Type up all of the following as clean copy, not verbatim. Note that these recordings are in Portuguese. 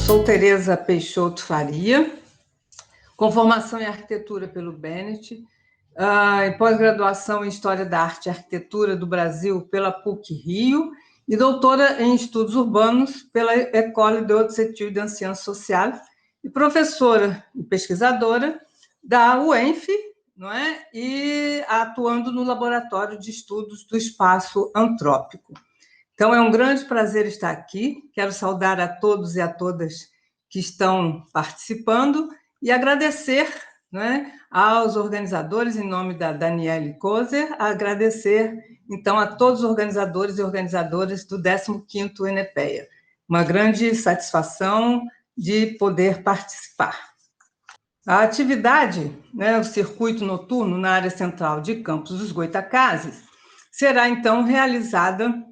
Sou Tereza Peixoto Faria, com formação em arquitetura pelo Bennett, em pós-graduação em História da Arte e Arquitetura do Brasil pela PUC-Rio e doutora em Estudos Urbanos pela École de Hautes Études en Sciences Sociales e professora e pesquisadora da UENF, não é? E atuando no Laboratório de Estudos do Espaço Antrópico. Então, é um grande prazer estar aqui. Quero saudar a todos e a todas que estão participando e agradecer, né, aos organizadores, em nome da Daniele Kozer, agradecer, então, a todos os organizadores e organizadoras do 15º ENEPEA. Uma grande satisfação de poder participar. A atividade, né, o circuito noturno na área central de Campos dos Goytacazes, será, então, realizada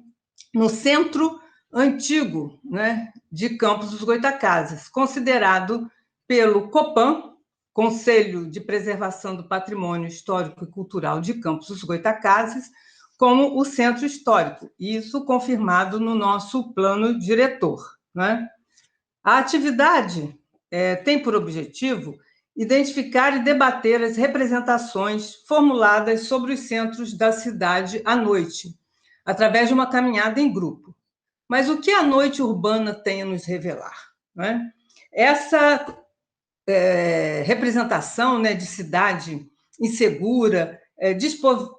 no centro antigo, né, de Campos dos Goytacazes, considerado pelo COPAN, Conselho de Preservação do Patrimônio Histórico e Cultural de Campos dos Goytacazes, como o centro histórico, isso confirmado no nosso plano diretor, né? A atividade tem por objetivo identificar e debater as representações formuladas sobre os centros da cidade à noite, através de uma caminhada em grupo. Mas o que a noite urbana tem a nos revelar? Né? Essa representação, né, de cidade insegura,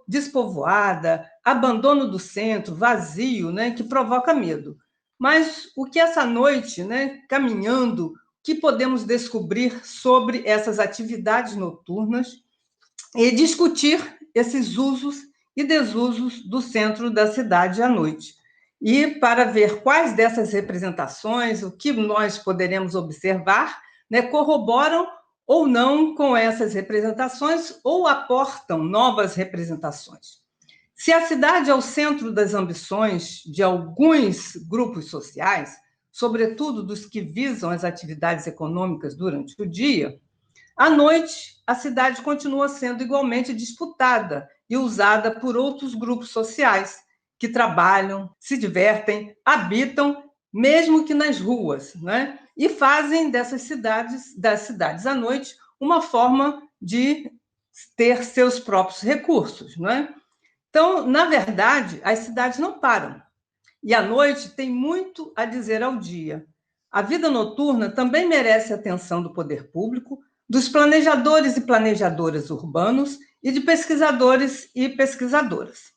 despovoada, abandono do centro, vazio, né, que provoca medo. Mas o que essa noite, né, caminhando, que podemos descobrir sobre essas atividades noturnas e discutir esses usos e desusos do centro da cidade à noite. E para ver quais dessas representações, o que nós poderemos observar, né, corroboram ou não com essas representações ou aportam novas representações. Se a cidade é o centro das ambições de alguns grupos sociais, sobretudo dos que visam as atividades econômicas durante o dia, à noite, a cidade continua sendo igualmente disputada e usada por outros grupos sociais que trabalham, se divertem, habitam, mesmo que nas ruas, né? E fazem das cidades à noite, uma forma de ter seus próprios recursos, né? Então, na verdade, as cidades não param. E a noite tem muito a dizer ao dia. A vida noturna também merece a atenção do poder público, dos planejadores e planejadoras urbanos e de pesquisadores e pesquisadoras.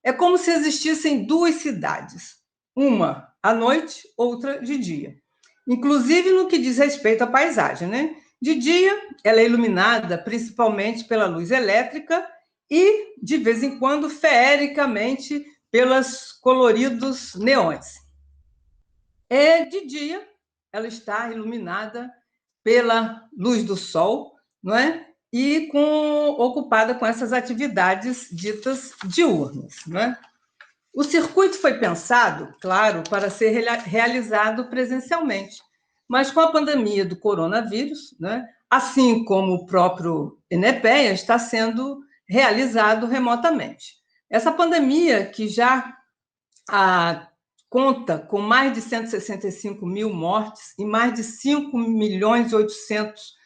É como se existissem duas cidades, uma à noite, outra de dia. Inclusive no que diz respeito à paisagem, né? De dia, ela é iluminada principalmente pela luz elétrica e, de vez em quando, feericamente, pelos coloridos neons. De dia, ela está iluminada pela luz do sol, não é? E ocupada com essas atividades ditas diurnas, não é? O circuito foi pensado, claro, para ser realizado presencialmente, mas com a pandemia do coronavírus, né, assim como o próprio ENEPEA, está sendo realizado remotamente. Essa pandemia, que já conta com mais de 165 mil mortes e mais de 5 milhões e 800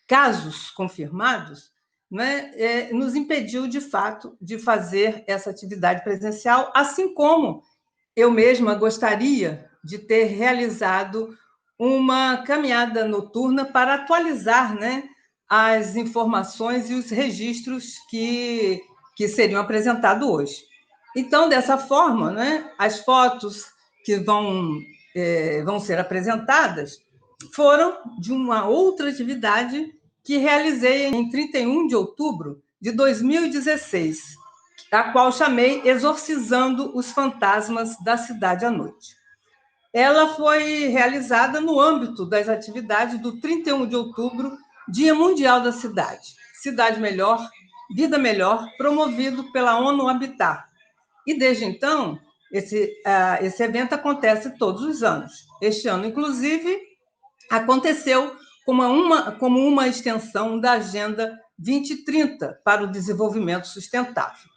casos confirmados, né, nos impediu, de fato, de fazer essa atividade presencial, assim como eu mesma gostaria de ter realizado uma caminhada noturna para atualizar, né, as informações e os registros que seriam apresentados hoje. Então, dessa forma, né, as fotos que vão ser apresentadas foram de uma outra atividade que realizei em 31 de outubro de 2016, a qual chamei Exorcizando os Fantasmas da Cidade à Noite. Ela foi realizada no âmbito das atividades do 31 de outubro, Dia Mundial da Cidade. Cidade Melhor, Vida Melhor, promovido pela ONU Habitat. E, desde então, esse evento acontece todos os anos. Este ano, inclusive, aconteceu como uma extensão da Agenda 2030 para o Desenvolvimento Sustentável.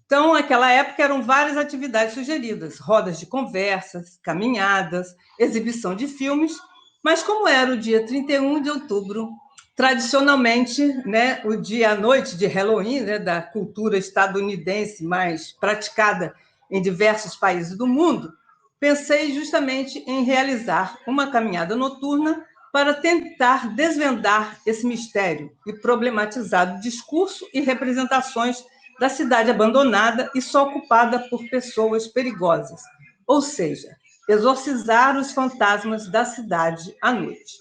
Então, naquela época, eram várias atividades sugeridas, rodas de conversas, caminhadas, exibição de filmes Mas como era o dia 31 de outubro, tradicionalmente, né, o dia à noite de Halloween, né, da cultura estadunidense mais praticada em diversos países do mundo, pensei justamente em realizar uma caminhada noturna para tentar desvendar esse mistério e problematizar o discurso e representações da cidade abandonada e só ocupada por pessoas perigosas, ou seja, exorcizar os fantasmas da cidade à noite.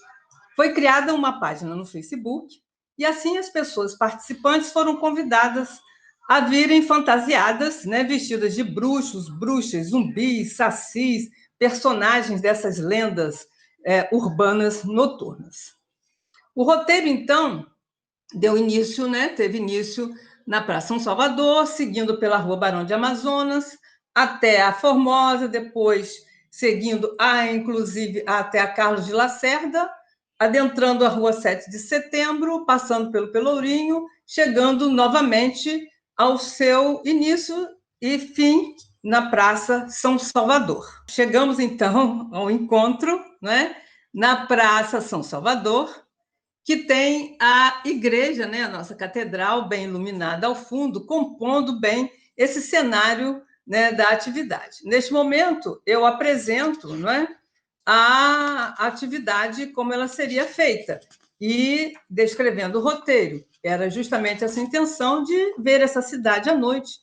Foi criada uma página no Facebook e assim as pessoas participantes foram convidadas a virem fantasiadas, né, vestidas de bruxos, bruxas, zumbis, sacis, personagens dessas lendas urbanas noturnas. O roteiro, então, deu início, né, teve início na Praça São Salvador, seguindo pela Rua Barão de Amazonas, até a Formosa, depois seguindo, inclusive, até a Carlos de Lacerda, adentrando a Rua 7 de Setembro, passando pelo Pelourinho, chegando novamente ao seu início e fim na Praça São Salvador. Chegamos, então, ao encontro, né, na Praça São Salvador, que tem a igreja, né, a nossa catedral, bem iluminada ao fundo, compondo bem esse cenário, né, da atividade. Neste momento, eu apresento, não é, a atividade como ela seria feita e descrevendo o roteiro. Era justamente essa intenção de ver essa cidade à noite,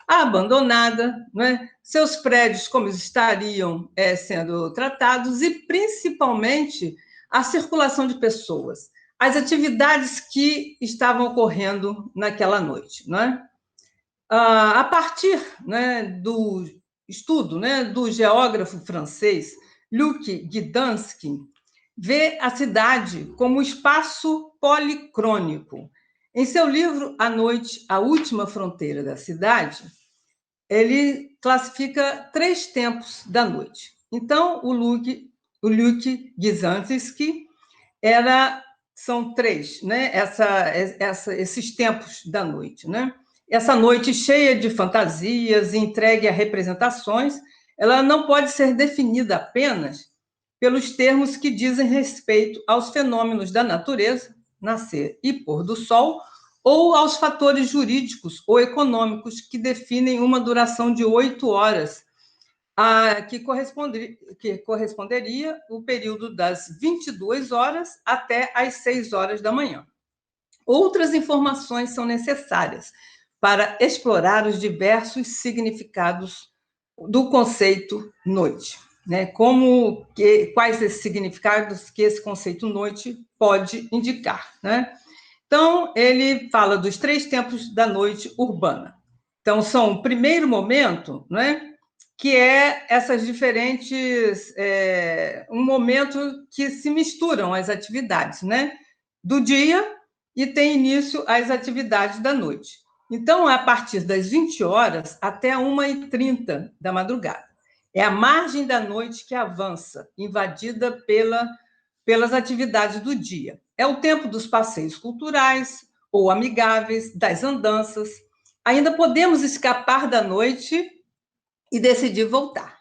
abandonada, não é? Seus prédios como estariam sendo tratados e, principalmente, a circulação de pessoas, as atividades que estavam ocorrendo naquela noite. Não é? A partir, né, do estudo, né, do geógrafo francês Luc Guidansky, vê a cidade como espaço policrônico. Em seu livro A Noite, a Última Fronteira da Cidade, ele classifica 3 tempos da noite. Então, o Luc Guidansky são 3, né? Esses tempos da noite, né? Essa noite cheia de fantasias, entregue a representações, ela não pode ser definida apenas pelos termos que dizem respeito aos fenômenos da natureza, nascer e pôr do sol, ou aos fatores jurídicos ou econômicos que definem uma duração de 8 horas, que corresponderia o período das 22 horas até às 6 horas da manhã. Outras informações são necessárias para explorar os diversos significados do conceito noite, né? Quais esses significados que esse conceito noite pode indicar, né? Então, ele fala dos 3 tempos da noite urbana. Então, são o primeiro momento, né? Que é essas diferentes, um momento que se misturam as atividades, né? Do dia e tem início as atividades da noite. Então, é a partir das 20 horas até 1h30 da madrugada. É a margem da noite que avança, invadida pelas atividades do dia. É o tempo dos passeios culturais ou amigáveis, das andanças. Ainda podemos escapar da noite e decidir voltar.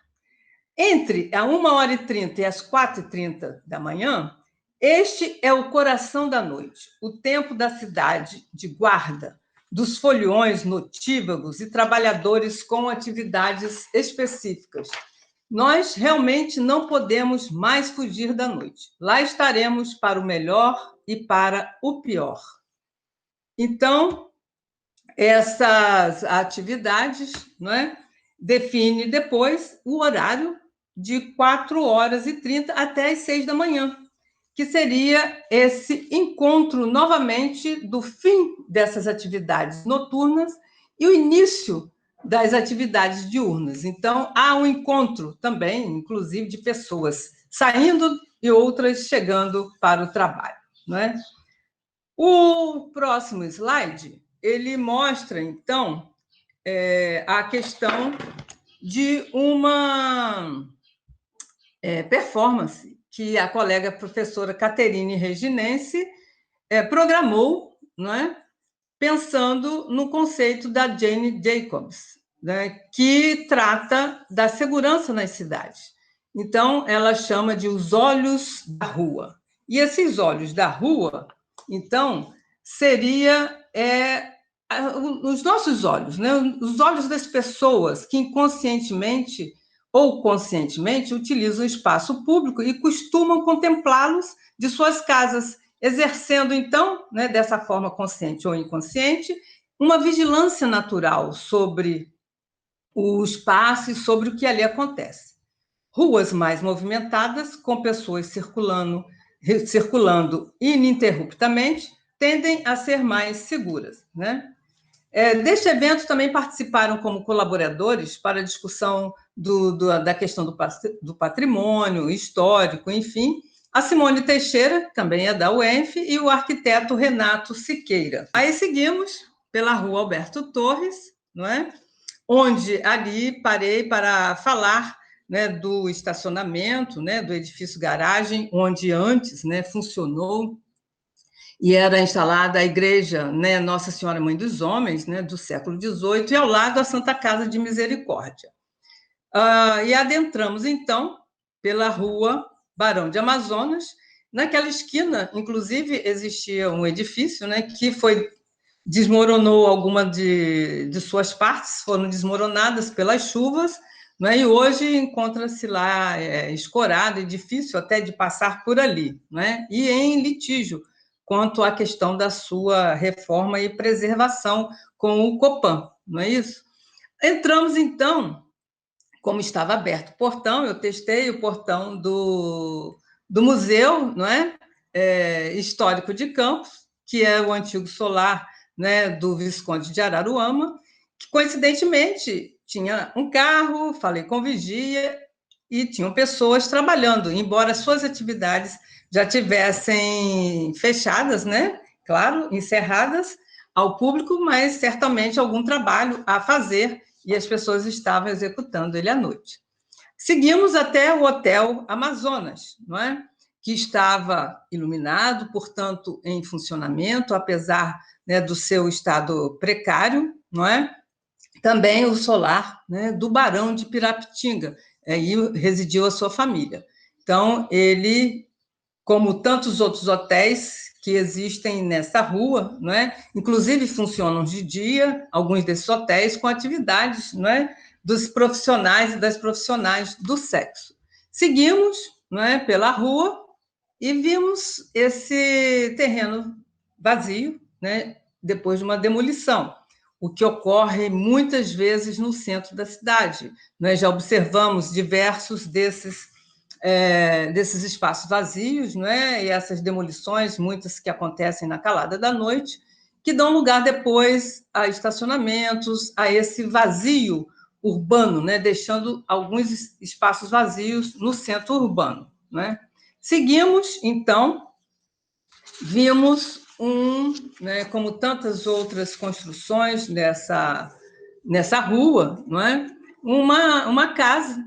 Entre a 1h30 e as 4h30 da manhã, este é o coração da noite, o tempo da cidade de guarda, dos foliões notívagos e trabalhadores com atividades específicas. Nós realmente não podemos mais fugir da noite. Lá estaremos para o melhor e para o pior. Então, essas atividades, não é? Define depois o horário de 4h30 até as 6 da manhã, que seria esse encontro novamente do fim dessas atividades noturnas e o início das atividades diurnas. Então, há um encontro também, inclusive, de pessoas saindo e outras chegando para o trabalho, não é? O próximo slide, ele mostra, então, a questão de uma performance que a colega professora Caterine Reginense programou, não é? Pensando no conceito da Jane Jacobs, né? Que trata da segurança nas cidades. Então, ela chama de os olhos da rua. E esses olhos da rua, então, seria os nossos olhos, né? Os olhos das pessoas que inconscientemente ou conscientemente utilizam o espaço público e costumam contemplá-los de suas casas, exercendo, então, né, dessa forma consciente ou inconsciente, uma vigilância natural sobre o espaço e sobre o que ali acontece. Ruas mais movimentadas, com pessoas circulando ininterruptamente, tendem a ser mais seguras, né? Deste evento também participaram como colaboradores para a discussão da questão do patrimônio histórico, enfim, a Simone Teixeira, também é da UENF, e o arquiteto Renato Siqueira. Aí seguimos pela Rua Alberto Torres, não é? Onde ali parei para falar, né, do estacionamento, né, do edifício garagem, onde antes, né, funcionou e era instalada a igreja, né, Nossa Senhora Mãe dos Homens, né, do século XVIII, e ao lado a Santa Casa de Misericórdia. E adentramos, então, pela rua Barão de Amazonas. Naquela esquina, inclusive, existia um edifício, né, que desmoronou alguma de suas partes, foram desmoronadas pelas chuvas, né, e hoje encontra-se lá escorado e difícil até de passar por ali, né, e em litígio quanto à questão da sua reforma e preservação com o Copan, não é isso? Entramos, então, como estava aberto o portão, eu testei o portão do museu, não é? Histórico de Campos, que é o antigo solar, né, do Visconde de Araruama, que coincidentemente tinha um carro, falei com vigia, e tinham pessoas trabalhando, embora suas atividades já tivessem fechadas, né? Claro, encerradas ao público, mas certamente algum trabalho a fazer, e as pessoas estavam executando ele à noite. Seguimos até o Hotel Amazonas, não é? Que estava iluminado, portanto, em funcionamento, apesar, né, do seu estado precário, não é? Também o solar, né, do Barão de Pirapitinga, aí residiu a sua família. Então, ele, como tantos outros hotéis que existem nessa rua, não é? Inclusive funcionam de dia, alguns desses hotéis com atividades, não é? Dos profissionais e das profissionais do sexo. Seguimos, não é? Pela rua e vimos esse terreno vazio, né? Depois de uma demolição, o que ocorre muitas vezes no centro da cidade. Nós já observamos diversos desses espaços vazios, não é? E essas demolições, muitas que acontecem na calada da noite, que dão lugar depois a estacionamentos, a esse vazio urbano, né? Deixando alguns espaços vazios no centro urbano, né? Seguimos, então, vimos né, como tantas outras construções nessa rua, não é? Uma casa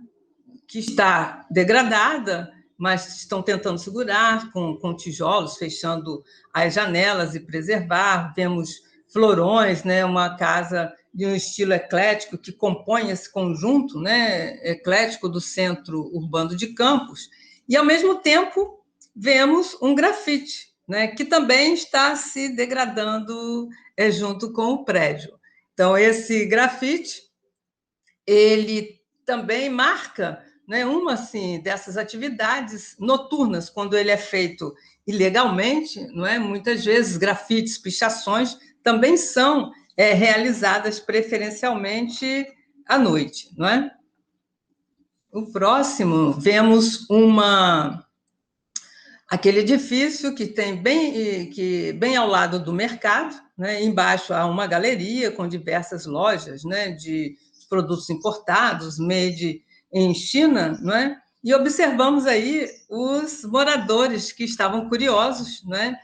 que está degradada, mas estão tentando segurar com tijolos, fechando as janelas e preservar. Vemos florões, né? Uma casa de um estilo eclético que compõe esse conjunto, né, eclético do centro urbano de Campos. E, ao mesmo tempo, vemos um grafite, né, que também está se degradando junto com o prédio. Então, esse grafite, ele também marca, né, uma assim, dessas atividades noturnas, quando ele é feito ilegalmente, não é? Muitas vezes grafites, pichações também são realizadas preferencialmente à noite, não é? O próximo, vemos aquele edifício que tem bem ao lado do mercado, né? Embaixo há uma galeria com diversas lojas, né, de produtos importados, made em China, não é? E observamos aí os moradores que estavam curiosos, né,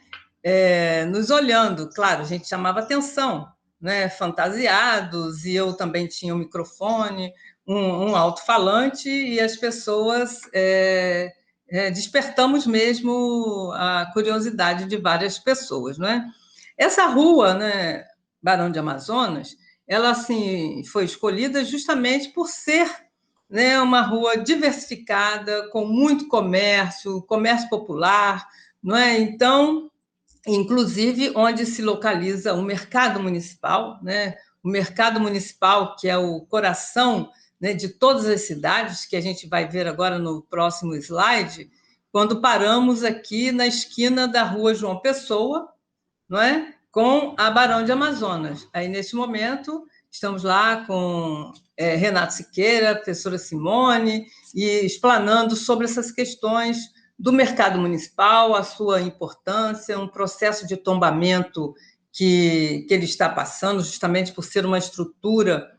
nos olhando. Claro, a gente chamava atenção, né, fantasiados, e eu também tinha um microfone, um alto-falante, e as pessoas despertamos mesmo a curiosidade de várias pessoas, não é? Essa rua, né, Barão de Amazonas, ela assim foi escolhida justamente por ser né, uma rua diversificada, com muito comércio, comércio popular, não é? Então, inclusive onde se localiza o mercado municipal, né? O mercado municipal, que é o coração, né, de todas as cidades, que a gente vai ver agora no próximo slide, quando paramos aqui na esquina da rua João Pessoa, não é? Com a Barão de Amazonas. Aí, neste momento, estamos lá com Renato Siqueira, professora Simone, e explanando sobre essas questões do mercado municipal, a sua importância, um processo de tombamento que ele está passando, justamente por ser uma estrutura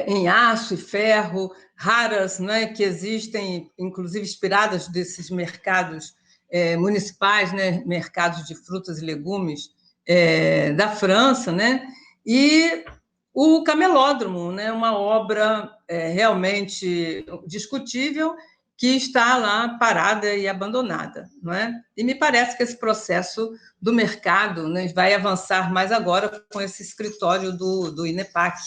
em aço e ferro, raras, né, que existem, inclusive inspiradas desses mercados municipais, né, mercados de frutas e legumes da França, né, e o Camelódromo, né, uma obra realmente discutível que está lá parada e abandonada, não é? E me parece que esse processo do mercado, né, vai avançar mais agora com esse escritório do INEPAC,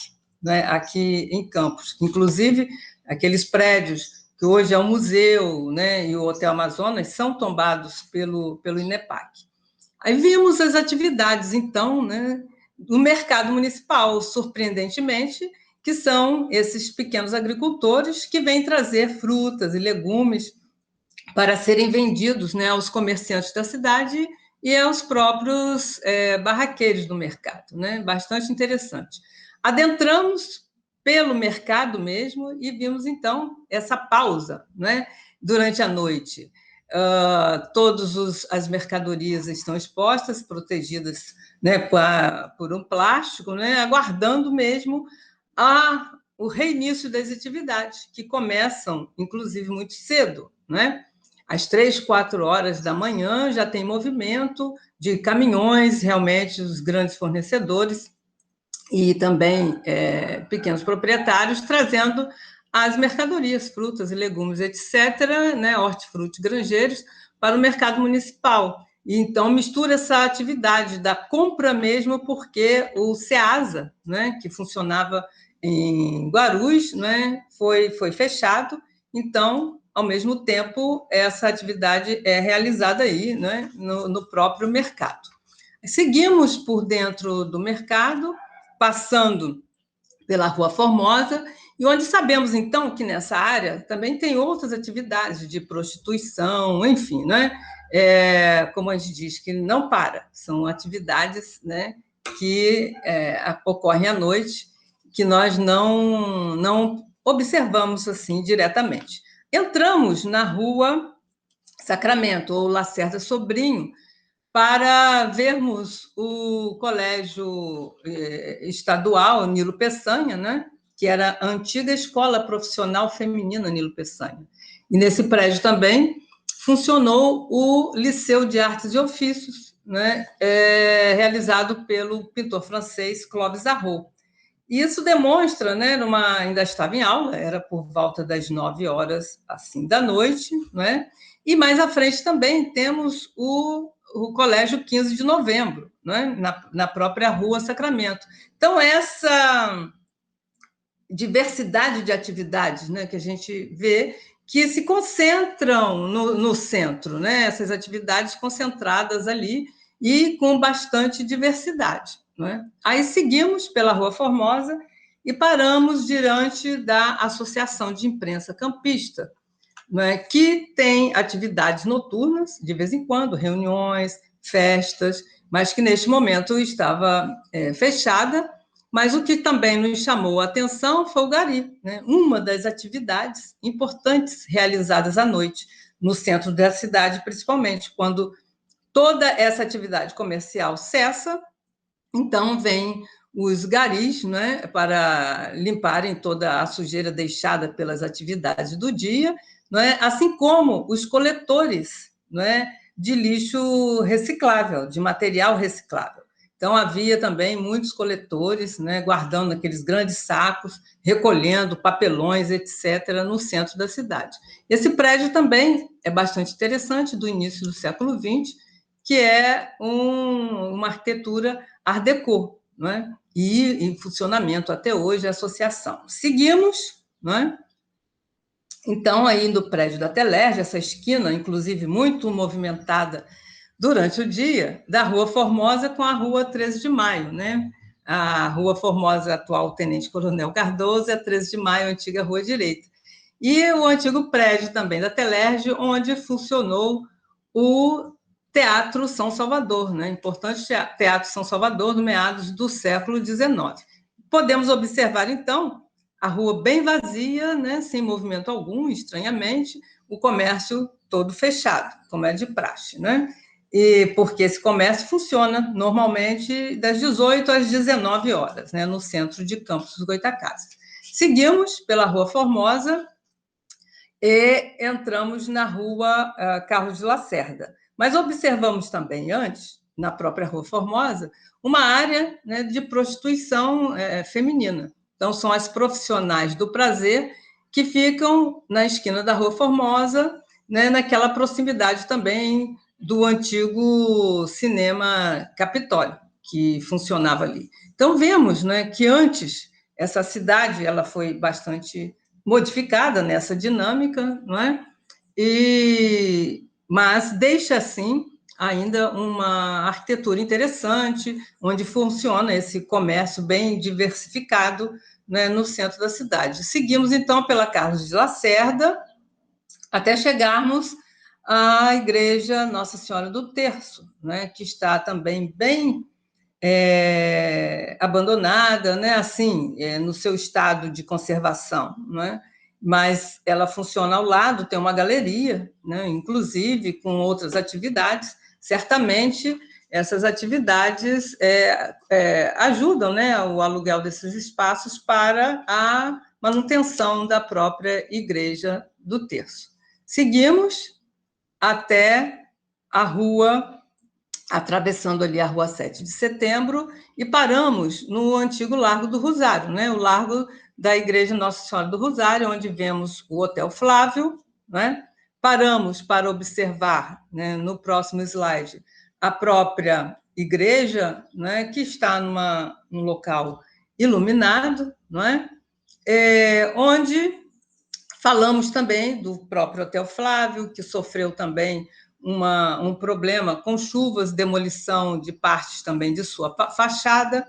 né, aqui em Campos. Inclusive, aqueles prédios que hoje é o museu, né, e o Hotel Amazonas são tombados pelo INEPAC. Aí vimos as atividades, então, né, do mercado municipal, surpreendentemente, que são esses pequenos agricultores que vêm trazer frutas e legumes para serem vendidos, né, aos comerciantes da cidade e aos próprios barraqueiros do mercado, né? Bastante interessante. Adentramos pelo mercado mesmo e vimos, então, essa pausa, né, durante a noite. Todas as mercadorias estão expostas, protegidas, né, por um plástico, né, aguardando mesmo o reinício das atividades, que começam, inclusive, muito cedo, né? Às 3, 4 horas da manhã já tem movimento de caminhões, realmente, os grandes fornecedores e também pequenos proprietários trazendo as mercadorias, frutas e legumes, etc., né, hortifruti granjeiros, para o mercado municipal. E, então, mistura essa atividade da compra mesmo, porque o SEASA, né, que funcionava em Guarulhos, né, foi fechado, então, ao mesmo tempo, essa atividade é realizada aí, né, no próprio mercado. Seguimos por dentro do mercado, passando pela Rua Formosa, e onde sabemos, então, que nessa área também tem outras atividades de prostituição, enfim, né? Como a gente diz, que não para, são atividades, né, que ocorrem à noite, que nós não observamos assim diretamente. Entramos na Rua Sacramento, ou Lacerda Sobrinho, para vermos o Colégio Estadual Nilo Peçanha, né? Que era a antiga Escola Profissional Feminina Nilo Peçanha. E nesse prédio também funcionou o Liceu de Artes e Ofícios, né? Realizado pelo pintor francês Clovis Arrault. E isso demonstra, né? Ainda estava em aula, era por volta das 9 horas assim da noite, né? E mais à frente também temos o Colégio 15 de Novembro, né? na própria Rua Sacramento. Então, essa diversidade de atividades, né, que a gente vê que se concentram no centro, né? Essas atividades concentradas ali e com bastante diversidade. Né? Aí seguimos pela Rua Formosa e paramos diante da Associação de Imprensa Campista, né, que tem atividades noturnas, de vez em quando, reuniões, festas, mas que neste momento estava fechada. Mas o que também nos chamou a atenção foi o Gari, né, uma das atividades importantes realizadas à noite, no centro da cidade, principalmente, quando toda essa atividade comercial cessa, então vem os garis, né, para limparem toda a sujeira deixada pelas atividades do dia, não é? Assim como os coletores, não é, de lixo reciclável, de material reciclável. Então, havia também muitos coletores, né, guardando aqueles grandes sacos, recolhendo papelões, etc., no centro da cidade. Esse prédio também é bastante interessante, do início do século XX, que é uma arquitetura Art Deco, não é? E em funcionamento até hoje a associação. Seguimos, não é? Então, aí no prédio da Telerge, essa esquina, inclusive muito movimentada durante o dia, da Rua Formosa com a Rua 13 de Maio, né? A Rua Formosa, atual Tenente Coronel Cardoso, e a 13 de Maio, antiga Rua Direita. E o antigo prédio também da Telerge, onde funcionou o Teatro São Salvador, né? Importante Teatro São Salvador, no meados do século XIX. Podemos observar, então, a rua bem vazia, né? Sem movimento algum, estranhamente, o comércio todo fechado, como é de praxe, né? E porque esse comércio funciona normalmente das 18 às 19 horas, né? No centro de Campos dos Goytacazes. Seguimos pela Rua Formosa e entramos na Rua Carlos de Lacerda. Mas observamos também antes, na própria Rua Formosa, uma área, né, de prostituição feminina. Então, são as profissionais do prazer que ficam na esquina da Rua Formosa, né, naquela proximidade também do antigo cinema Capitólio, que funcionava ali. Então, vemos, né, que antes essa cidade ela foi bastante modificada nessa dinâmica, não é? Mas deixa, assim, ainda uma arquitetura interessante, onde funciona esse comércio bem diversificado, né, no centro da cidade. Seguimos, então, pela Carlos de Lacerda, até chegarmos à Igreja Nossa Senhora do Terço, né, que está também bem abandonada, né, assim, no seu estado de conservação, não é? Mas ela funciona ao lado, tem uma galeria, né, inclusive com outras atividades. Certamente essas atividades ajudam, né, o aluguel desses espaços para a manutenção da própria Igreja do Terço. Seguimos até a rua, atravessando ali a Rua 7 de Setembro, e paramos no antigo Largo do Rosário, né? O Largo da Igreja Nossa Senhora do Rosário, onde vemos o Hotel Flávio, né? Paramos para observar, né, no próximo slide, a própria igreja, né, que está num local iluminado, não é? Onde falamos também do próprio Hotel Flávio, que sofreu também um problema com chuvas, demolição de partes também de sua fachada,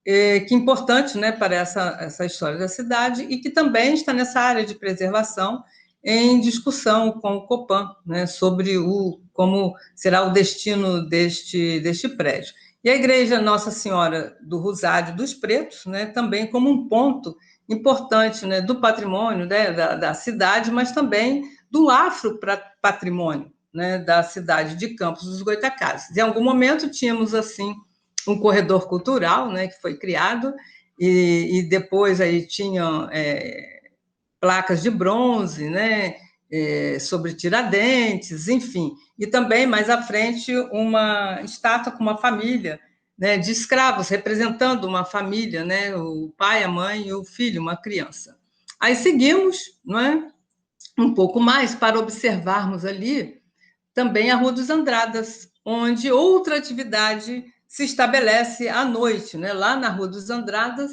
que é importante, né, para essa história da cidade, e que também está nessa área de preservação, em discussão com o Copan, né, sobre como será o destino deste prédio. E a Igreja Nossa Senhora do Rosário dos Pretos, né, também como um ponto importante, né, do patrimônio, né, da cidade, mas também do afropatrimônio, né, da cidade de Campos dos Goytacazes. Em algum momento tínhamos, assim, um corredor cultural, né, que foi criado, e depois aí tinham placas de bronze, né, sobre Tiradentes, enfim. E também, mais à frente, uma estátua com uma família, né, de escravos, representando uma família, né, o pai, a mãe e o filho, uma criança. Aí seguimos, não é, um pouco mais para observarmos ali também a Rua dos Andradas, onde outra atividade se estabelece à noite, né, lá na Rua dos Andradas,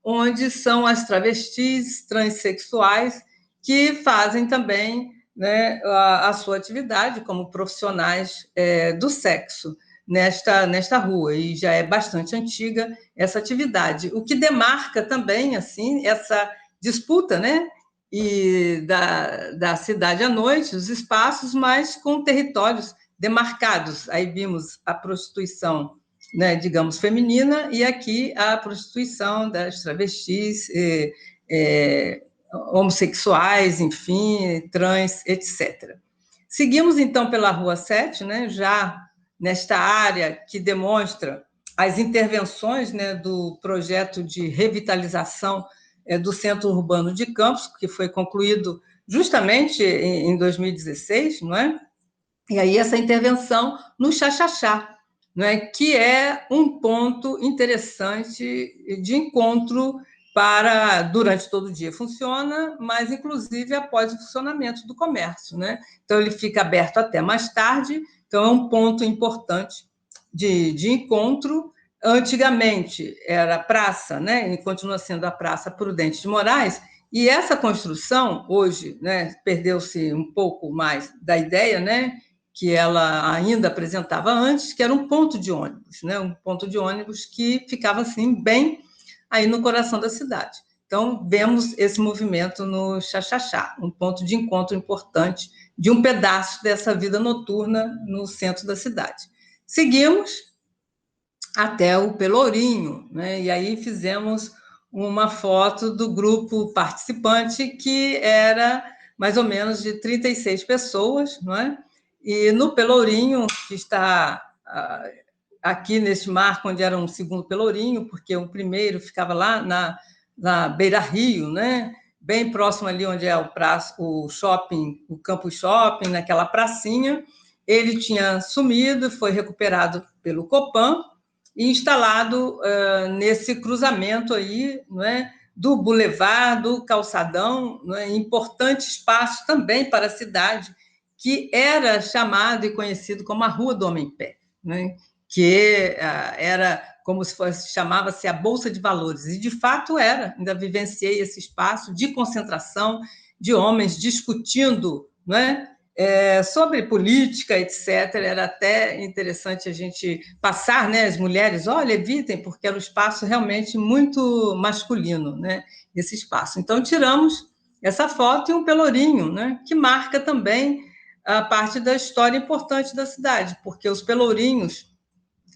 onde são as travestis transexuais que fazem também, né, a sua atividade como profissionais do sexo nesta rua, e já é bastante antiga essa atividade, o que demarca também, assim, essa disputa, né, e da cidade à noite, os espaços, mas com territórios demarcados. Aí vimos a prostituição, né, digamos, feminina, e aqui a prostituição das travestis, homossexuais, enfim, trans, etc. Seguimos, então, pela Rua 7, né, já nesta área que demonstra as intervenções, né, do projeto de revitalização do Centro Urbano de Campos, que foi concluído justamente em 2016, não é? E aí essa intervenção no Xaxaxá, não é? Que é um ponto interessante de encontro para, durante todo o dia funciona, mas inclusive após o funcionamento do comércio, né? Então ele fica aberto até mais tarde, então é um ponto importante de encontro. Antigamente era a praça, né? E continua sendo a Praça Prudente de Moraes, E essa construção, hoje, né, perdeu-se um pouco mais da ideia, né, que ela ainda apresentava antes, que era um ponto de ônibus, né, um ponto de ônibus que ficava assim bem aí no coração da cidade. Então, vemos esse movimento no Xaxaxá, um ponto de encontro importante de um pedaço dessa vida noturna no centro da cidade. Seguimos até o Pelourinho, né? E aí fizemos uma foto do grupo participante, que era mais ou menos de 36 pessoas, não é? E no Pelourinho, que está aqui neste marco, onde era um segundo Pelourinho, porque o primeiro ficava lá na Beira Rio, né? Bem próximo ali onde é o shopping, o Campus Shopping, naquela pracinha. Ele tinha sumido, foi recuperado pelo Copan e instalado nesse cruzamento aí, não é, do Boulevard, do Calçadão, não é, importante espaço também para a cidade, que era chamado e conhecido como a Rua do Homem-Pé, né, que era como se fosse, chamava-se a Bolsa de Valores, e de fato era, ainda vivenciei esse espaço de concentração de homens discutindo, não é, sobre política, etc. Era até interessante a gente passar, né, as mulheres, olha, evitem, porque era um espaço realmente muito masculino, né, esse espaço. Então, tiramos essa foto e um pelourinho, né, que marca também a parte da história importante da cidade, porque os pelourinhos,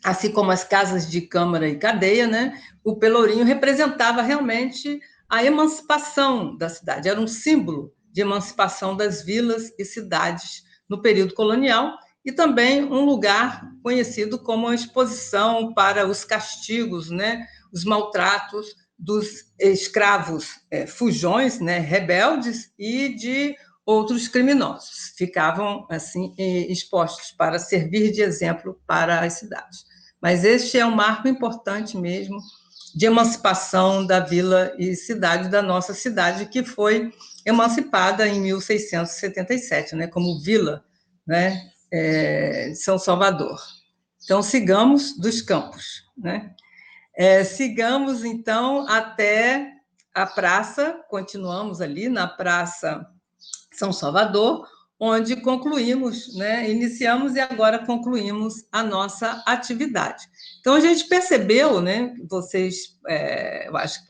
assim como as casas de câmara e cadeia, né, o pelourinho representava realmente a emancipação da cidade, era um símbolo de emancipação das vilas e cidades no período colonial, e também um lugar conhecido como uma exposição para os castigos, né, os maltratos dos escravos fujões, né, rebeldes, e de outros criminosos. Ficavam assim expostos para servir de exemplo para as cidades. Mas este é um marco importante mesmo de emancipação da vila e cidade da nossa cidade, que foi emancipada em 1677, né, como vila, né, de São Salvador. Então, sigamos dos campos, né? Sigamos, então, até a praça, continuamos ali na Praça São Salvador, onde concluímos, né, iniciamos e agora concluímos a nossa atividade. Então, a gente percebeu, né, vocês, eu acho que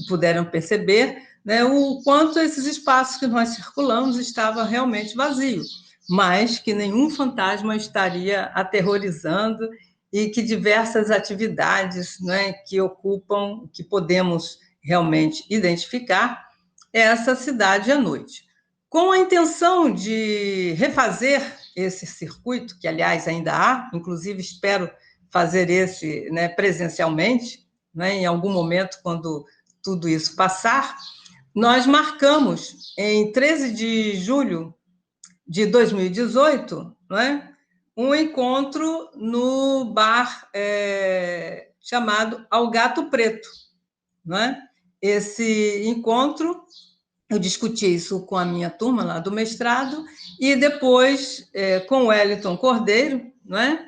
puderam perceber, né, o quanto esses espaços que nós circulamos estavam realmente vazios, mas que nenhum fantasma estaria aterrorizando e que diversas atividades, né, que ocupam, que podemos realmente identificar essa cidade à noite. Com a intenção de refazer esse circuito, que, aliás, ainda há, inclusive espero fazer esse, né, presencialmente, né, em algum momento, quando tudo isso passar, nós marcamos, em 13 de julho de 2018, né, um encontro no bar chamado Ao Gato Preto. Né? Esse encontro, eu discuti isso com a minha turma lá do mestrado, e depois com o Wellington Cordeiro, né?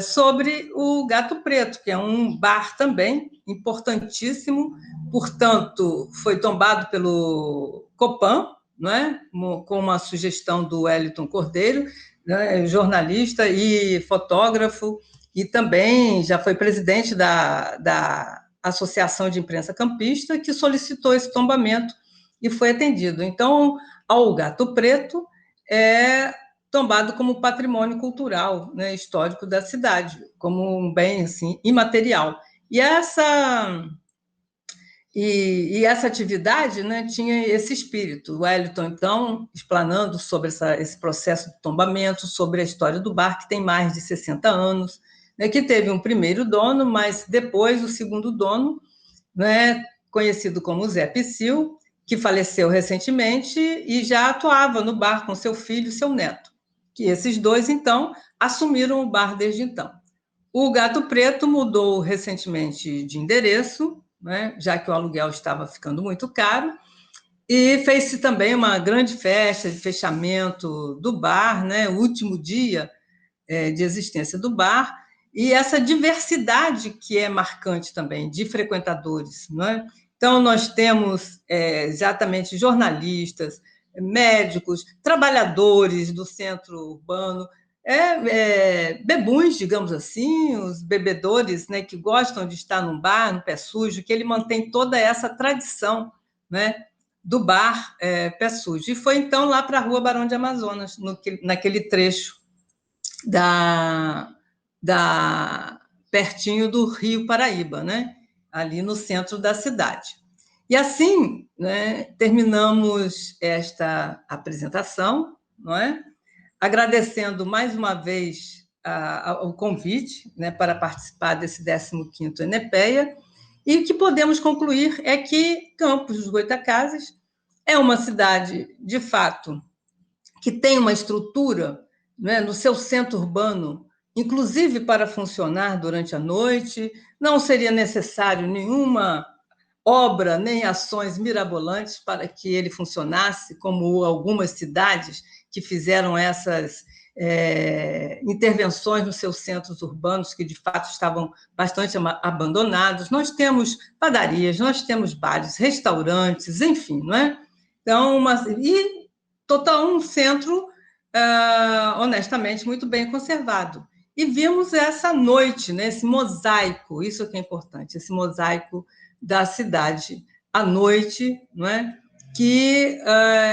Sobre o Gato Preto, que é um bar também importantíssimo, portanto, foi tombado pelo Copan, né? Com uma sugestão do Wellington Cordeiro, né? Jornalista e fotógrafo, e também já foi presidente da Associação de Imprensa Campista, que solicitou esse tombamento e foi atendido. Então, ao Gato Preto é tombado como patrimônio cultural, né, histórico da cidade, como um bem assim, imaterial. E essa atividade, né, tinha esse espírito. O Wellington, então, explanando sobre esse processo de tombamento, sobre a história do bar, que tem mais de 60 anos, né, que teve um primeiro dono, mas depois o segundo dono, né, conhecido como Zé Psyll, que faleceu recentemente e já atuava no bar com seu filho e seu neto. Que esses dois, então, assumiram o bar desde então. O Gato Preto mudou recentemente de endereço, né, já que o aluguel estava ficando muito caro, e fez-se também uma grande festa de fechamento do bar, né, o último dia de existência do bar, e essa diversidade que é marcante também de frequentadores, não é? Então, nós temos exatamente jornalistas, médicos, trabalhadores do centro urbano, bebuns, digamos assim, os bebedores, né, que gostam de estar num bar, no Pé Sujo, que ele mantém toda essa tradição, né, do bar Pé Sujo. E foi, então, lá para a Rua Barão de Amazonas, naquele trecho pertinho do Rio Paraíba, né, ali no centro da cidade. E assim, né, terminamos esta apresentação, não é? Agradecendo mais uma vez o convite, né, para participar desse 15º Enepeia, e o que podemos concluir é que Campos dos Goytacazes é uma cidade, de fato, que tem uma estrutura, né, no seu centro urbano, inclusive para funcionar durante a noite, não seria necessário nenhuma obra nem ações mirabolantes para que ele funcionasse, como algumas cidades que fizeram essas intervenções nos seus centros urbanos, que de fato estavam bastante abandonados. Nós temos padarias, nós temos bares, restaurantes, enfim, não é? Então, um centro, honestamente, muito bem conservado. E vimos essa noite, né, esse mosaico, isso que é importante, esse mosaico da cidade à noite, não é? Que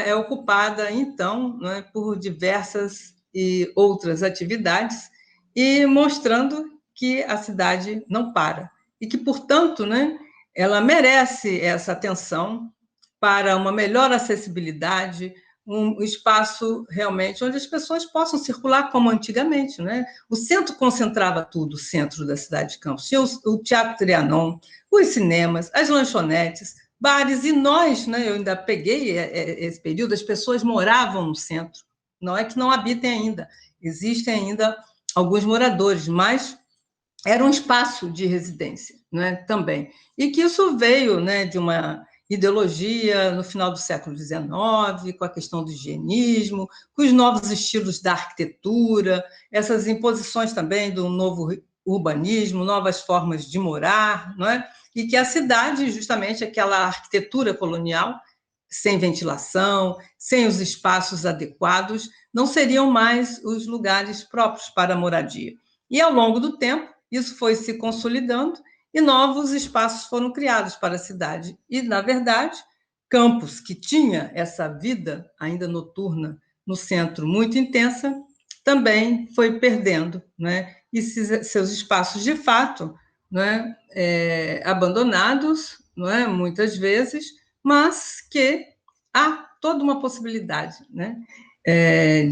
é ocupada, então, não é, por diversas e outras atividades, e mostrando que a cidade não para, e que, portanto, né, ela merece essa atenção para uma melhor acessibilidade, um espaço realmente onde as pessoas possam circular como antigamente, né? O centro concentrava tudo, o centro da cidade de Campos. Tinha o Teatro Trianon, os cinemas, as lanchonetes, bares, e nós, né, eu ainda peguei esse período, as pessoas moravam no centro, não é que não habitem ainda, existem ainda alguns moradores, mas era um espaço de residência, né, também. E que isso veio, né, de uma ideologia no final do século XIX, com a questão do higienismo, com os novos estilos da arquitetura, essas imposições também do novo urbanismo, novas formas de morar, não é? E que a cidade, justamente aquela arquitetura colonial, sem ventilação, sem os espaços adequados, não seriam mais os lugares próprios para a moradia. E, ao longo do tempo, isso foi se consolidando e novos espaços foram criados para a cidade. E, na verdade, Campos, que tinha essa vida ainda noturna no centro muito intensa, também foi perdendo, né? E seus espaços, de fato, né, abandonados, não é? Muitas vezes, mas que há toda uma possibilidade, né,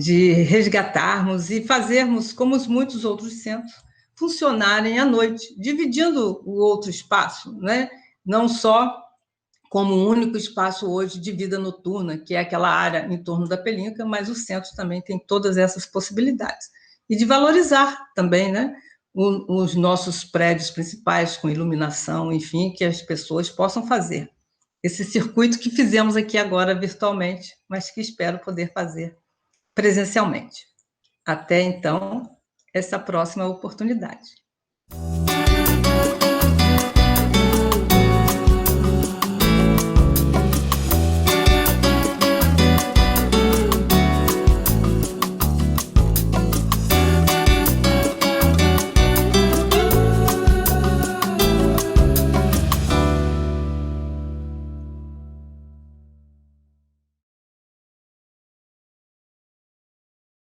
de resgatarmos e fazermos, como os muitos outros centros, funcionarem à noite, dividindo o outro espaço, né? Não só como um único espaço hoje de vida noturna, que é aquela área em torno da Pelinca, mas o centro também tem todas essas possibilidades. E de valorizar também, né, os nossos prédios principais com iluminação, enfim, que as pessoas possam fazer. Esse circuito que fizemos aqui agora virtualmente, mas que espero poder fazer presencialmente. Até então, essa próxima oportunidade.